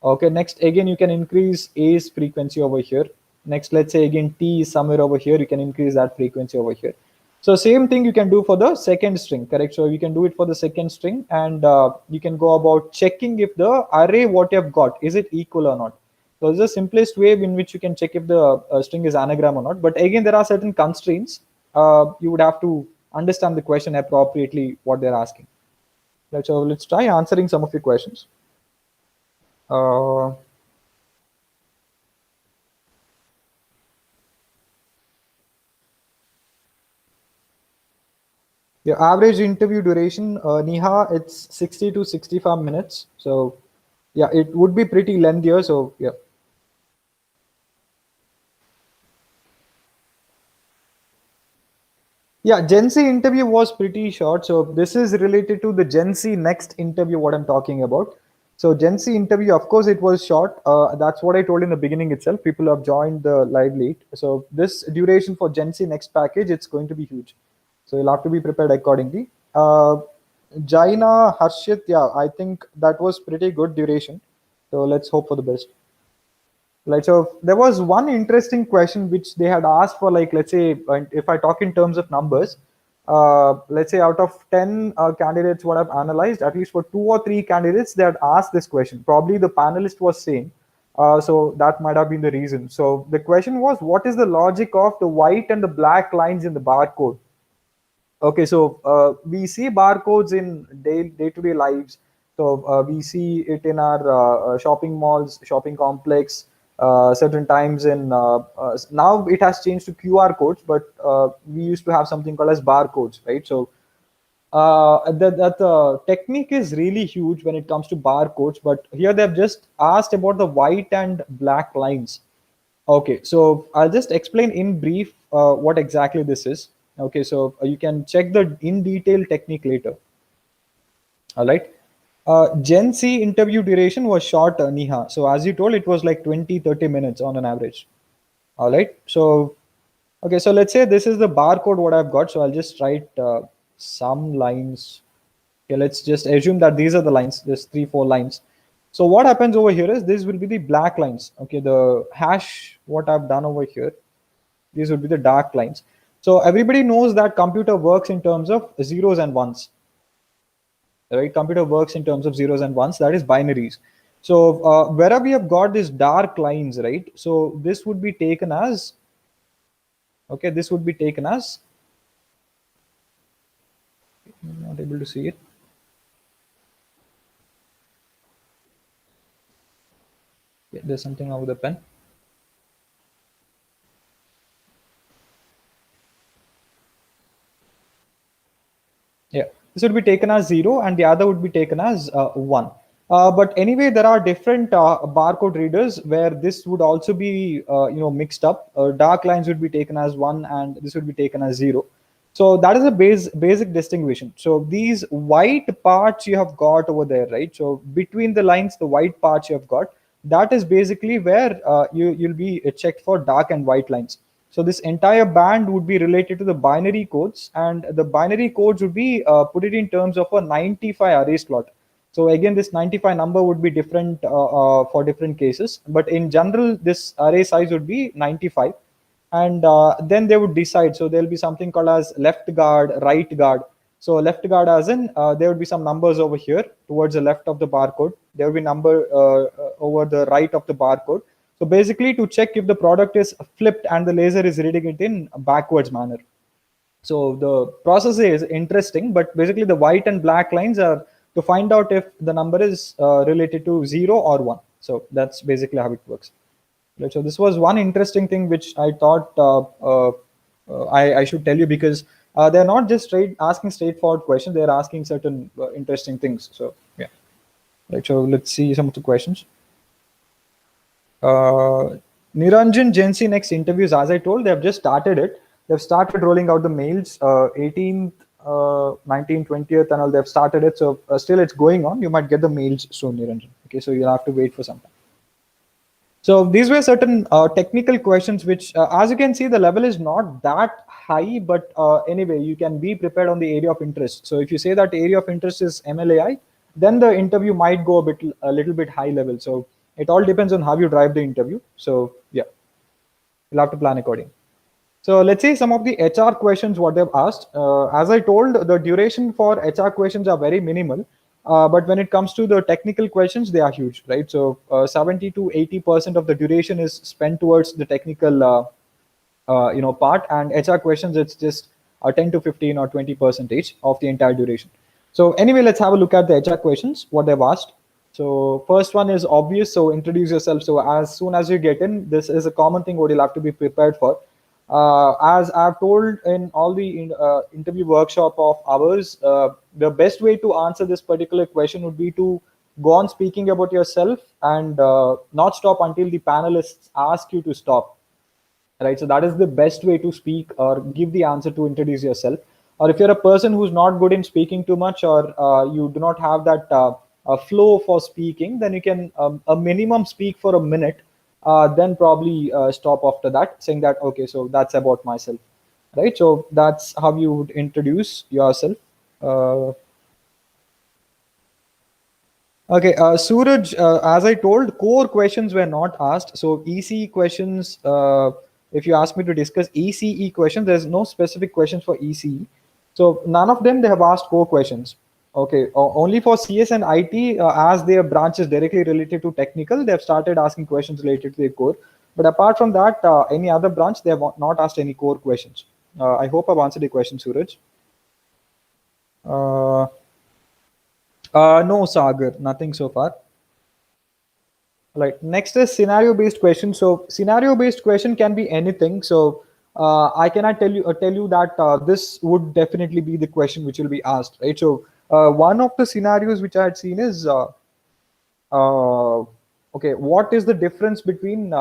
Okay, next again you can increase A's frequency over here. Next, let's say again T is somewhere over here, you can increase that frequency over here. So same thing you can do for the second string, correct? So you can do it for the second string, and you can go about checking if the array what you have got, is it equal or not. So it's the simplest way in which you can check if the string is anagram or not. But again, there are certain constraints. You would have to understand the question appropriately, what they're asking. Right, so let's try answering some of your questions. Uh, Your average interview duration, Niha, it's 60 to 65 minutes. So, yeah, it would be pretty lengthier. So, yeah. Yeah, GenC interview was pretty short. So, this is related to the GenC Next Interview, what I'm talking about. So, GenC interview, of course, it was short. That's what I told in the beginning itself. People have joined the live late. So, this duration for GenC Next package, it's going to be huge. So, you'll have to be prepared accordingly. Jaina Harshit, yeah, I think that was pretty good duration. So let's hope for the best. Like, so there was one interesting question which they had asked for, like, let's say, if I talk in terms of numbers, let's say out of 10 candidates what I've analyzed, at least for 2 or 3 candidates, they had asked this question. Probably the panelist was same. So that might have been the reason. So the question was, what is the logic of the white and the black lines in the barcode? Okay, so we see barcodes in day-to-day lives. So we see it in our shopping malls, shopping complex. Certain times in now it has changed to QR codes, but we used to have something called as barcodes, right? So that technique is really huge when it comes to barcodes. But here they've just asked about the white and black lines. Okay, so I'll just explain in brief what exactly this is. Okay, so you can check the in detail technique later. All right. Gen C interview duration was short, Niha. So as you told, it was like 20-30 minutes on an average. All right. So, okay, so let's say this is the barcode what I've got. So I'll just write some lines. Okay, let's just assume that these are the lines, there's 3-4 lines. So what happens over here is this will be the black lines. Okay, the hash, what I've done over here, these would be the dark lines. So everybody knows that computer works in terms of zeros and ones, right? Computer works in terms of zeros and ones, that is binaries. So wherever we have got these dark lines, right? So this would be taken as, okay, this would be taken as, I'm not able to see it. Yeah, there's something wrong with the pen. Yeah, this would be taken as 0 and the other would be taken as 1. But anyway, there are different barcode readers where this would also be mixed up. Dark lines would be taken as 1 and this would be taken as 0. So that is a basic distinction. So these white parts you have got over there, right? So between the lines, the white parts you have got, that is basically where you'll be checked for dark and white lines. So this entire band would be related to the binary codes, and the binary codes would be put it in terms of a 95 array slot. So again, this 95 number would be different for different cases, but in general, this array size would be 95. And then they would decide. So there'll be something called as left guard, right guard. So left guard, as in there would be some numbers over here towards the left of the barcode. There will be number over the right of the barcode. So basically, to check if the product is flipped and the laser is reading it in a backwards manner. So the process is interesting, but basically the white and black lines are to find out if the number is related to 0 or 1. So that's basically how it works. Right. So this was one interesting thing which I thought I should tell you, because they're not just asking straightforward questions; they're asking certain interesting things. So yeah, right. So let's see some of the questions. Uh, Niranjan GenC Next Interviews, as I told, they have just started it. They've started rolling out the mails 18th, 19th, 20th, and all. They've started it. So still it's going on. You might get the mails soon, Niranjan. Okay, so you'll have to wait for some time. So these were certain technical questions, which, as you can see, the level is not that high, but anyway, you can be prepared on the area of interest. So if you say that area of interest is MLAI, then the interview might go a little bit high level. So it all depends on how you drive the interview. So yeah, you'll have to plan according. So let's see some of the HR questions what they've asked. As I told, the duration for HR questions are very minimal, but when it comes to the technical questions, they are huge, right? So 70 to 80% of the duration is spent towards the technical, part, and HR questions it's just 10 to 15 or 20 percentage of the entire duration. So anyway, let's have a look at the HR questions what they've asked. So first one is obvious. So introduce yourself. So as soon as you get in, this is a common thing what you'll have to be prepared for. As I've told in all the interview workshop of ours, the best way to answer this particular question would be to go on speaking about yourself and not stop until the panelists ask you to stop, right? So that is the best way to speak or give the answer to introduce yourself. Or if you're a person who's not good in speaking too much, or you do not have that flow for speaking, then you can a minimum speak for a minute, then probably stop after that, saying that okay, so that's about myself, right? So that's how you would introduce yourself. uh, Okay, Suraj, as I told, core questions were not asked. So ECE questions, if you ask me to discuss ECE questions, there's no specific questions for ECE. So none of them, they have asked core questions. Okay, only for CS and IT, as their branches directly related to technical, they have started asking questions related to the core. But apart from that, any other branch, they have not asked any core questions. I hope I've answered the question, Suraj. Uh, no, Sagar, nothing so far. Right. Next is scenario based question. So scenario based question can be anything. So I cannot tell you that this would definitely be the question which will be asked, right? So one of the scenarios which I had seen is uh, okay, what is the difference between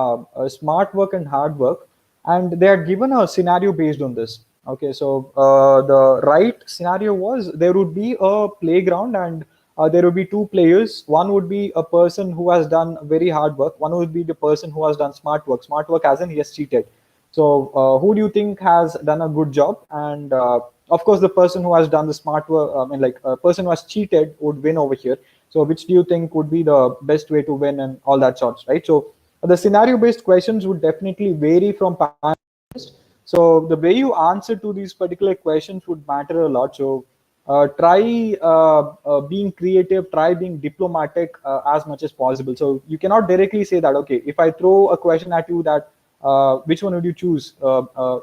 smart work and hard work? And they are given a scenario based on this. Okay, so the right scenario was there would be a playground, and there would be two players. One would be a person who has done very hard work. One would be the person who has done smart work. Smart work as in he has cheated. So who do you think has done a good job? And of course, the person who has done the smart work, I mean, like a person who has cheated would win over here. So which do you think would be the best way to win and all that sorts, right? So the scenario based questions would definitely vary from panelist. So the way you answer to these particular questions would matter a lot. So Try being creative, try being diplomatic as much as possible. So you cannot directly say that, okay, if I throw a question at you that which one would you choose,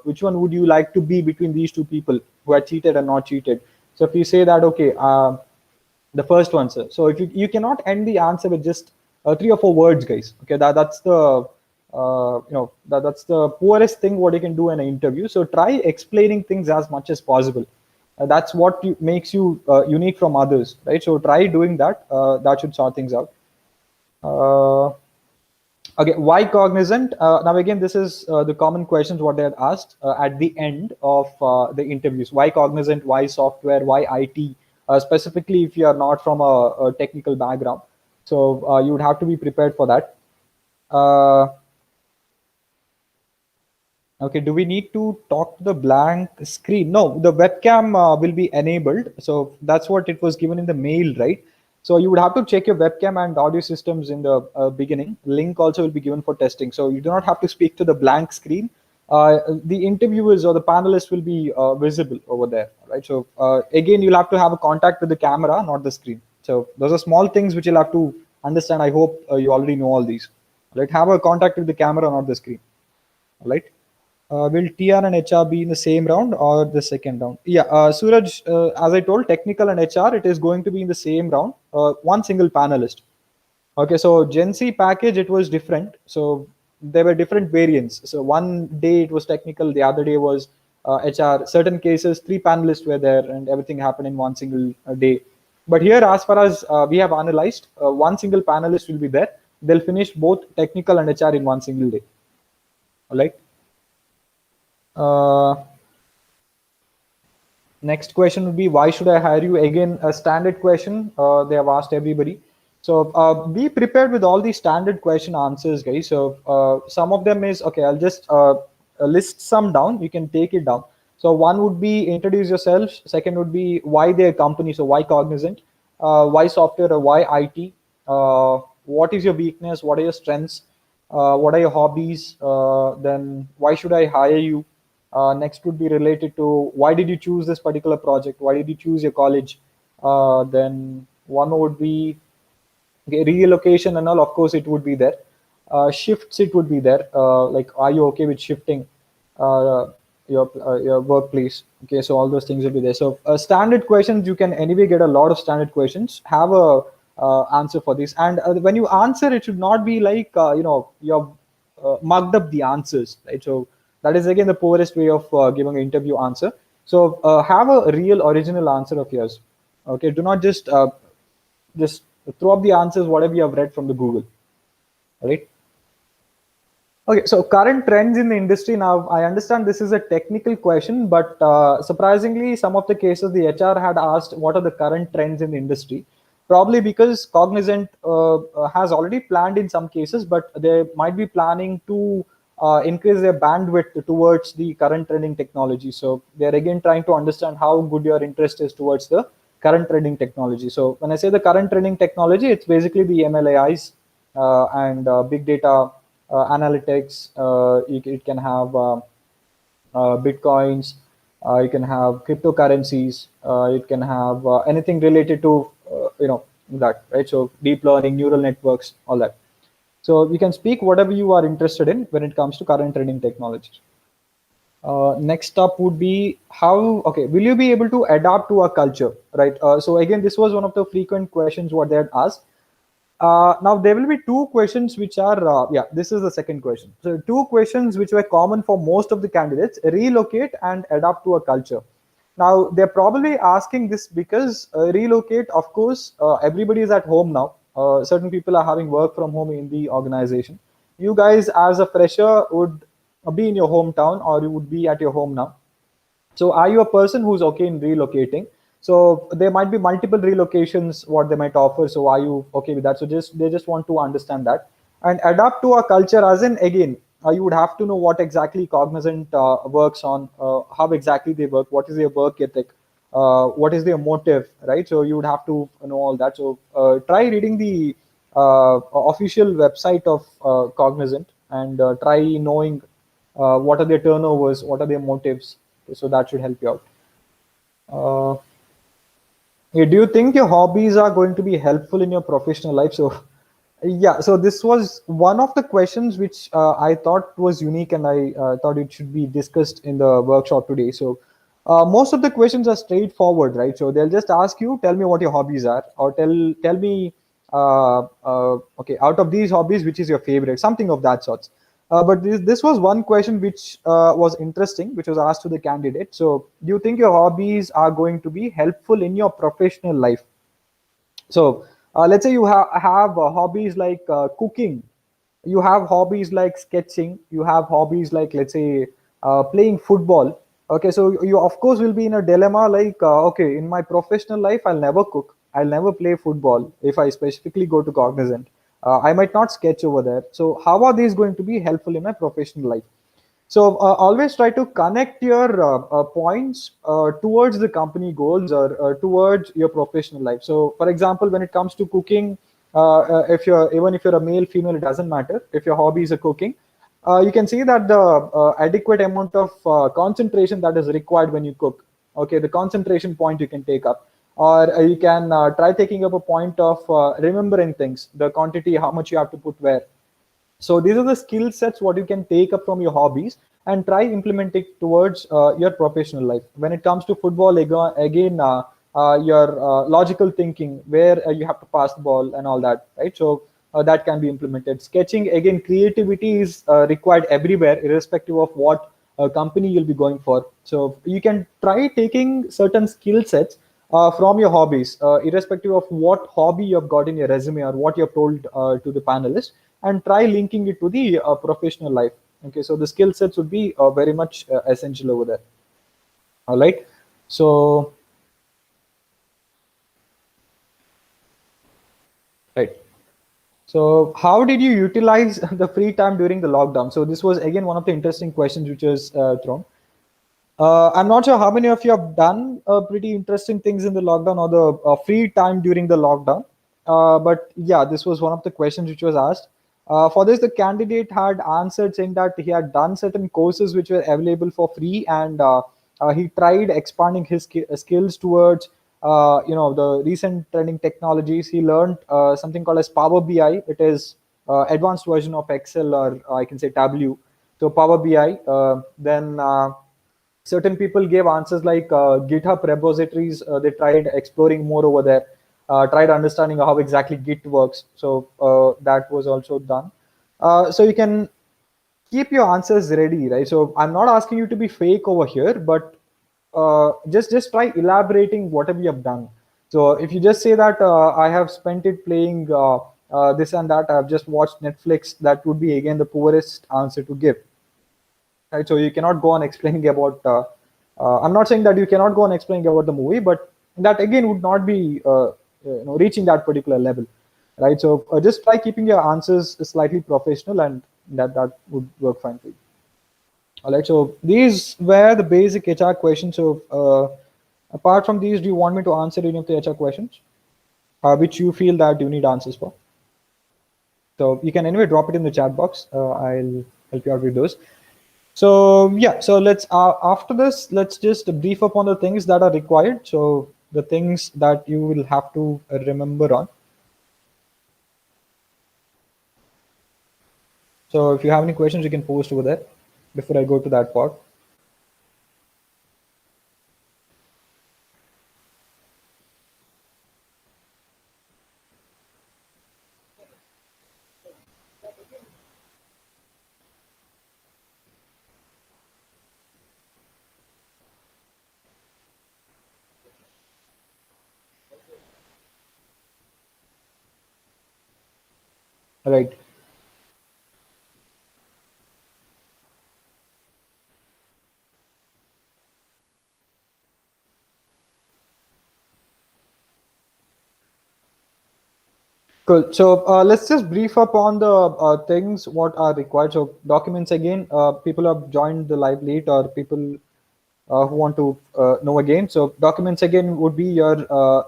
which one would you like to be between these two people who are cheated and not cheated. So if you say that, okay, the first one, sir. So if you cannot end the answer with just 3 or 4 words, guys. Okay, that's the that's the poorest thing what you can do in an interview. So try explaining things as much as possible. That's what makes you unique from others, right? So try doing that. That should sort things out. Uh, Okay, why Cognizant? Now again, this is the common questions what they had asked at the end of the interviews. Why Cognizant? Why software? Why IT? Specifically, if you are not from a technical background, so you would have to be prepared for that. Uh, Okay, do we need to talk to the blank screen? No, the webcam will be enabled. So that's what it was given in the mail, right? So you would have to check your webcam and audio systems in the beginning. Link also will be given for testing. So you do not have to speak to the blank screen. The interviewers or the panelists will be visible over there, right? So again, you'll have to have a contact with the camera, not the screen. So those are small things which you'll have to understand. I hope you already know all these. Right? Have a contact with the camera, not the screen. All right. Will TR and HR be in the same round or the second round? Yeah, Suraj, as I told, technical and HR, it is going to be in the same round, one single panelist. Okay, so Gen C package, it was different. So there were different variants. So one day it was technical, the other day was HR. Certain cases, 3 panelists were there and everything happened in one single day. But here, as far as we have analyzed, one single panelist will be there. They'll finish both technical and HR in one single day. All right. Uh, Next question would be, why should I hire you? Again, a standard question they have asked everybody. So be prepared with all these standard question answers, guys. So some of them is, okay, I'll just list some down. You can take it down. So one would be introduce yourself. Second would be why their company. So why Cognizant? Why software or why IT? What is your weakness? What are your strengths? What are your hobbies? Then why should I hire you? Next would be related to why did you choose this particular project? Why did you choose your college? Then one would be, okay, relocation and all. Of course, it would be there. Shifts, it would be there. Like, are you okay with shifting uh, your workplace? Okay, so all those things will be there. So standard questions, you can anyway get a lot of standard questions. Have a answer for this, and when you answer, it should not be like you're mugged up the answers, right? So that is again the poorest way of giving an interview answer. So have a real original answer of yours. Okay, do not just throw up the answers whatever you have read from the Google. Right. Okay, so current trends in the industry. Now, I understand this is a technical question, but surprisingly, some of the cases the HR had asked what are the current trends in the industry. Probably because Cognizant has already planned in some cases, but they might be planning to increase their bandwidth towards the current trending technology. So they're again trying to understand how good your interest is towards the current trending technology. So when I say the current trending technology, it's basically the MLAIs and big data analytics. It can have bitcoins. You can have cryptocurrencies. It can have anything related to that, right? So deep learning, neural networks, all that. So you can speak whatever you are interested in when it comes to current trending technologies. Next up would be how, okay, will you be able to adapt to a culture, right? So again, this was one of the frequent questions what they had asked. Now there will be 2 questions which are, yeah, this is the second question. So 2 questions which were common for most of the candidates: relocate and adapt to a culture. Now they're probably asking this because relocate, of course, everybody is at home now. Certain people are having work from home in the organization. You guys as a fresher would be in your hometown or you would be at your home now. So are you a person who's okay in relocating? So there might be multiple relocations what they might offer. So are you okay with that? So they just want to understand that and adapt to a culture, as in, again, you would have to know what exactly Cognizant works on, how exactly they work, what is their work ethic, what is their motive, right? So you would have to know all that. So try reading the official website of Cognizant and try knowing what are their turnovers, what are their motives. So that should help you out. Do you think your hobbies are going to be helpful in your professional life? So, yeah, so this was one of the questions which I thought was unique, and I thought it should be discussed in the workshop today. So, most of the questions are straightforward, right? So they'll just ask you, tell me what your hobbies are, or tell me, okay, out of these hobbies, which is your favorite, something of that sort. But this was one question which was interesting, which was asked to the candidate. So, do you think your hobbies are going to be helpful in your professional life? So, let's say you have hobbies like cooking, you have hobbies like sketching, you have hobbies like, let's say, playing football. Okay, so you of course will be in a dilemma like, okay, in my professional life, I'll never cook, I'll never play football if I specifically go to Cognizant. I might not sketch over there. So, how are these going to be helpful in my professional life? So always try to connect your points towards the company goals or towards your professional life. So, for example, when it comes to cooking, if you're even if you're a male, female, it doesn't matter. If your hobby is a cooking, you can see that the adequate amount of concentration that is required when you cook. Okay, the concentration point you can take up, or you can try taking up a point of remembering things, the quantity, how much you have to put where. So these are the skill sets what you can take up from your hobbies and try implementing towards your professional life. When it comes to football, again, your logical thinking, where you have to pass the ball and all that, right? So that can be implemented. Sketching, again, creativity is required everywhere, irrespective of what company you'll be going for. So you can try taking certain skill sets from your hobbies, irrespective of what hobby you've got in your resume or what you've told to the panelists, and try linking it to the professional life. Okay, so the skill sets would be very much essential over there. All right. So, right. So, how did you utilize the free time during the lockdown? So, this was again one of the interesting questions which was thrown. I'm not sure how many of you have done pretty interesting things in the lockdown or the free time during the lockdown. But yeah, this was one of the questions which was asked. For this, the candidate had answered saying that he had done certain courses which were available for free, and he tried expanding his skills towards, the recent trending technologies. He learned something called as Power BI. It is advanced version of Excel, or I can say Tableau. So Power BI. Then certain people gave answers like GitHub repositories. They tried exploring more over there, tried understanding how exactly Git works. So that was also done. So you can keep your answers ready, right? So I'm not asking you to be fake over here, but just try elaborating whatever you have done. So if you just say that I have spent it playing this and that, I've just watched Netflix, that would be again the poorest answer to give, right? So you cannot go on explaining about. I'm not saying that you cannot go on explaining about the movie, but that again would not be reaching that particular level, right? So just try keeping your answers slightly professional, and that would work fine for you. All right. So these were the basic HR questions. So apart from these, do you want me to answer any of the HR questions, which you feel that you need answers for? So you can anyway drop it in the chat box. I'll help you out with those. So yeah, so let's after this, let's just brief upon the things that are required. So the things that you will have to remember on. So if you have any questions, you can post over there before I go to that part. All right. Cool. So let's just brief up on the things what are required. So documents again, people have joined the live late, or people who want to know again. So documents again would be your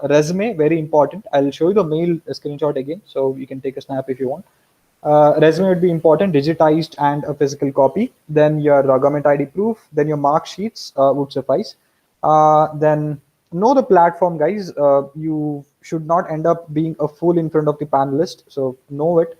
resume, very important. I'll show you the mail screenshot again, so you can take a snap if you want. Resume would be important, digitized and a physical copy. Then your government ID proof. Then your mark sheets would suffice. Then know the platform, guys. You should not end up being a fool in front of the panelist, so know it.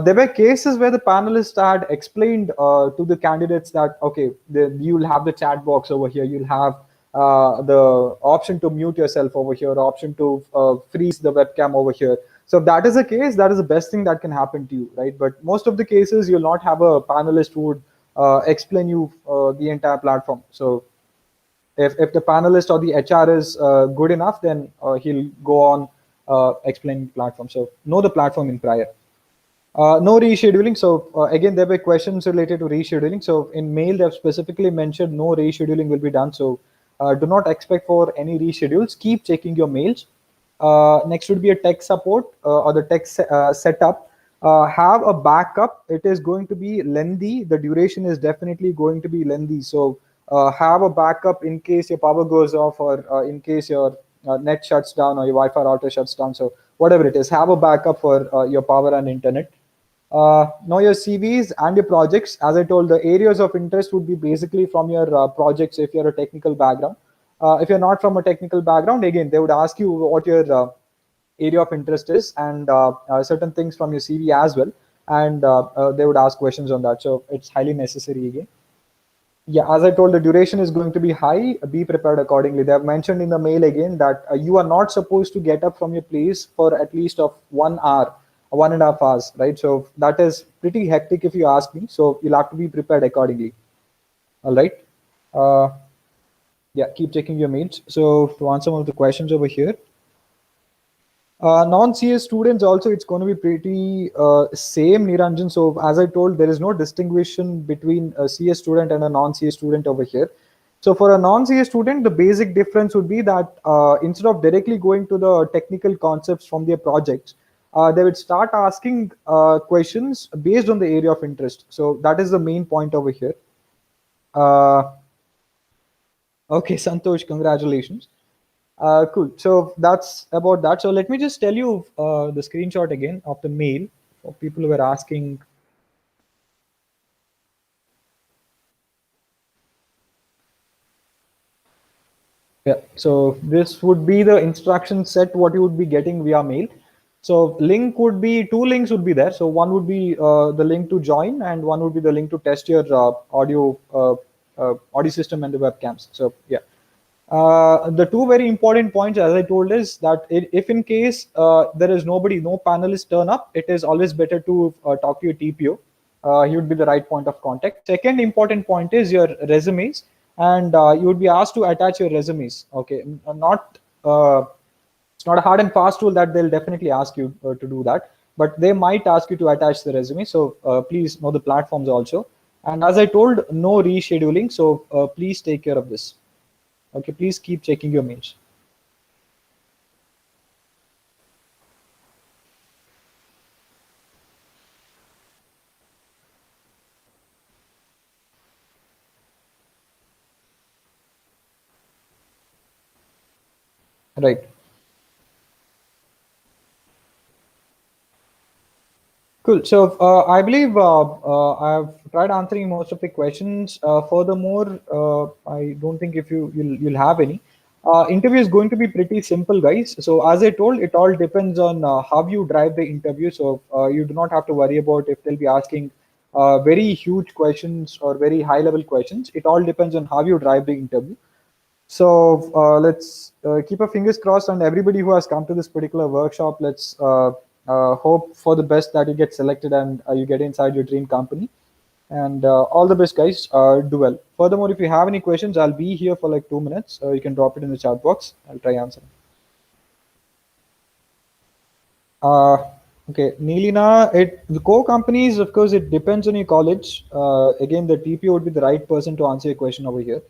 There were cases where the panelists had explained to the candidates that, okay, you'll have the chat box over here, you'll have the option to mute yourself over here, option to freeze the webcam over here. So if that is the case, that is the best thing that can happen to you, right? But most of the cases, you'll not have a panelist who would explain you the entire platform. So if the panelist or the HR is good enough, then he'll go on explaining the platform. So know the platform in prior. No rescheduling. So again, there were questions related to rescheduling. So in mail, they've specifically mentioned no rescheduling will be done. So do not expect for any reschedules. Keep checking your mails. Next would be a tech support or the tech setup. Have a backup. It is going to be lengthy. The duration is definitely going to be lengthy. So have a backup in case your power goes off, or in case your net shuts down or your Wi-Fi router shuts down. So whatever it is, have a backup for your power and internet. Know your CVs and your projects. As I told, the areas of interest would be basically from your projects if you're a technical background. If you're not from a technical background, again, they would ask you what your area of interest is, and certain things from your CV as well. And they would ask questions on that. So it's highly necessary again. Yeah, as I told, the duration is going to be high. Be prepared accordingly. They have mentioned in the mail again that you are not supposed to get up from your place for at least of 1 hour, 1.5 hours, right? So that is pretty hectic if you ask me. So you'll have to be prepared accordingly. All right. Uh, yeah, keep checking your mails. So to answer some of the questions over here, non-CS students also, it's going to be pretty same, Niranjan. So as I told, there is no distinction between a CS student and a non-CS student over here. So for a non-CS student, the basic difference would be that instead of directly going to the technical concepts from their projects, they would start asking questions based on the area of interest. So that is the main point over here. Uh, okay, Santosh, congratulations. Cool. So that's about that. So let me just tell you the screenshot again of the mail for people who were asking. Yeah. So this would be the instruction set what you would be getting via mail. So link would be, two links would be there. So one would be the link to join, and one would be the link to test your audio system and the webcams. So yeah. The two very important points, as I told, is that if in case there is nobody, no panelists turn up, it is always better to talk to your TPO. He would be the right point of contact. Second important point is your resumes, and you would be asked to attach your resumes. Okay, not it's not a hard and fast rule that they'll definitely ask you to do that, but they might ask you to attach the resume. So please know the platforms also. And as I told, no rescheduling. So please take care of this. Okay, please keep checking your mails. Right. Cool. So I believe I've tried answering most of the questions. Furthermore, I don't think if you'll have any. Interview is going to be pretty simple, guys. So as I told, it all depends on how you drive the interview. So you do not have to worry about if they'll be asking very huge questions or very high level questions. It all depends on how you drive the interview. So let's keep our fingers crossed on everybody who has come to this particular workshop. Let's hope for the best that you get selected and you get inside your dream company. And all the best, guys. Do well. Furthermore, if you have any questions, I'll be here for like 2 minutes. You can drop it in the chat box. I'll try answering. Uh, okay, Neelina, the core companies, of course, it depends on your college. Again, the TP would be the right person to answer your question over here.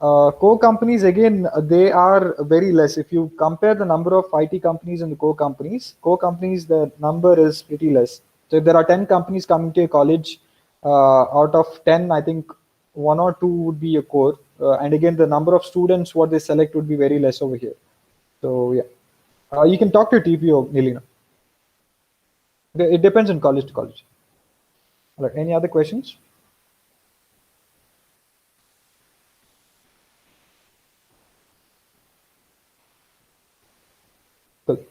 Core companies, again, they are very less. If you compare the number of IT companies and the core companies, the number is pretty less. So if there are 10 companies coming to a college, out of 10, I think one or two would be a core. And again, the number of students what they select would be very less over here. So yeah, you can talk to TPO, Nilina. Okay, it depends on college to college. All right, any other questions? Cool.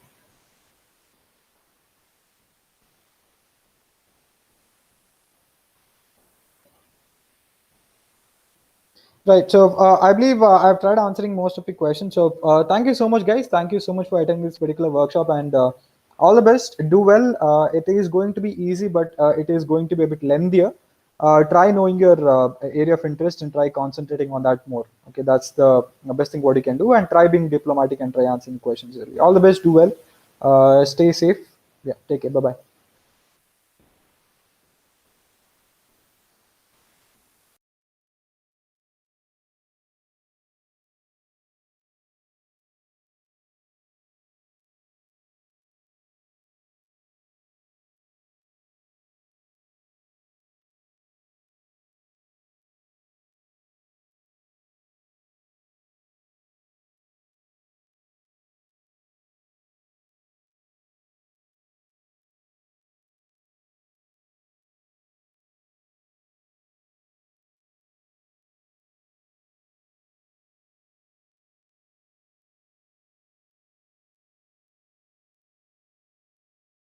Right. So I believe I've tried answering most of the questions. So thank you so much, guys. Thank you so much for attending this particular workshop, and all the best. Do well. It is going to be easy, but it is going to be a bit lengthier. Try knowing your area of interest and try concentrating on that more. Okay, that's the best thing what you can do. And try being diplomatic and try answering questions early. All the best. Do well. Stay safe. Yeah. Take care. Bye bye.